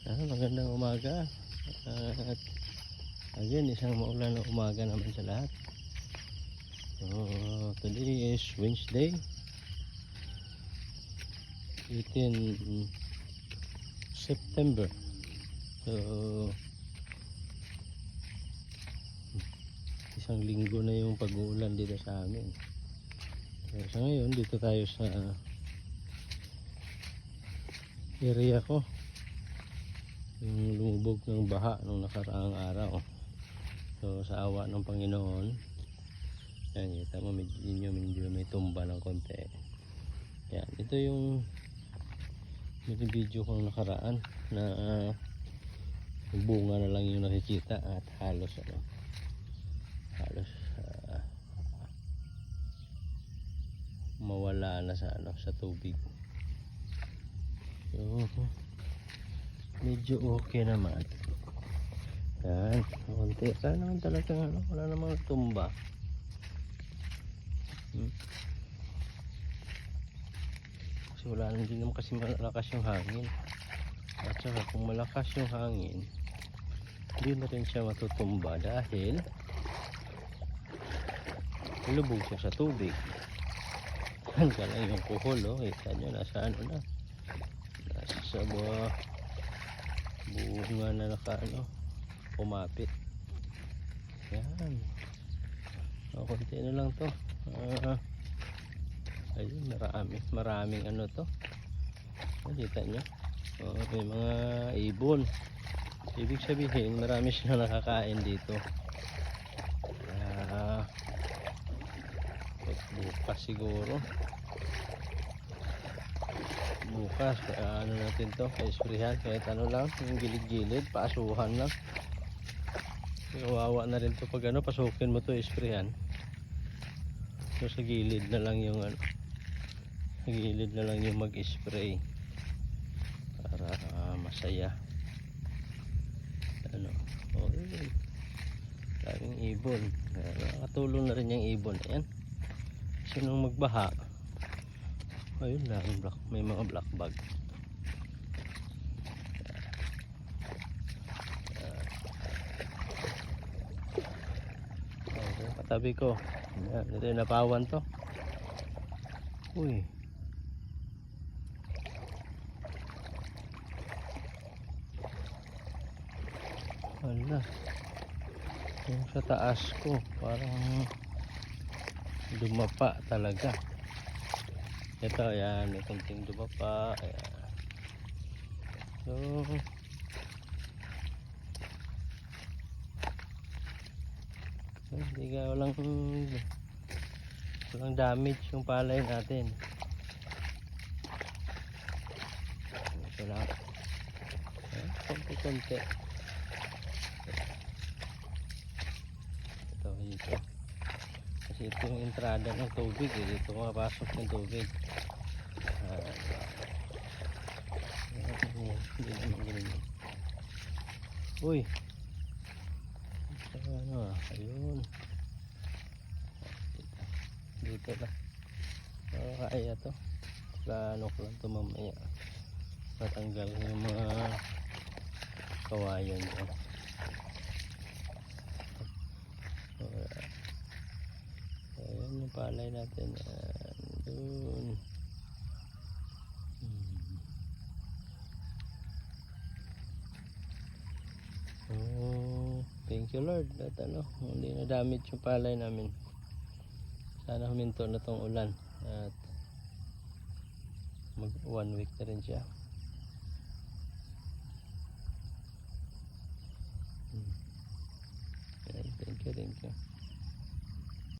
Magandang umaga. At again, isang maulan na umaga naman sa lahat. So, today is Wednesday, 18 September. So, isang linggo na yung pag-uulan dito sa amin. So, sa ngayon, dito tayo sa area ko. Yung lumubog ng baha nung nakaraang araw. So sa awa ng Panginoon, yan, kita mo medyo may tumba ng konti. Yan, ito yung video kong nakaraan na bunga na lang yung nakikita at halos mawala na sa sa tubig. So medyo okay naman. Yan, konti. Sana naman talagang wala namang tumba. Kasi wala din naman kasi malakas yung hangin. At saka kung malakas yung hangin, hindi na rin siya matutumba dahil lubog siya sa tubig. Hanggang lang yung kuhol, oh. Kita nyo, nasa na. Nasa sa bunga na pumapit. Yan, konti na lang to. Ayun, maraming to. Nakita nyo, may mga ibon. Ibig sabihin marami sila nakakain dito. Bukas siguro, bukas natin to, isprihan kahit lang yung gilid-gilid, paasuhan lang. Kawawa na rin to pag pasukin mo to, isprihan. So sa gilid na lang yung sa gilid na lang yung mag-spray para masaya. Yun, daming ibon. Nakatulong na rin yung ibon. Ayan, kasi nung magbaha, ayun lang, may mga black bag. Katabi ko, ito yung napawan to. Uy, wala, yung sa taas ko parang dumapa talaga. Ito, ayan, may kunting dumapa. Ayan. So walang damage yung palay natin. Ito lang, konti-konti. Ito kasi ito yung entrada ng tubig, dito mapasok ng tubig. Hindi naman ganun. Uy, ayun, dito lang. Kaya to, plano ko lang ito mamaya, matanggal yung mga kawayan dyan. Ayan yung palay natin. Doon. Thank you Lord at hindi na damage yung palay namin. Sana huminto na tong ulan at mag 1 week na rin siya. Thank you.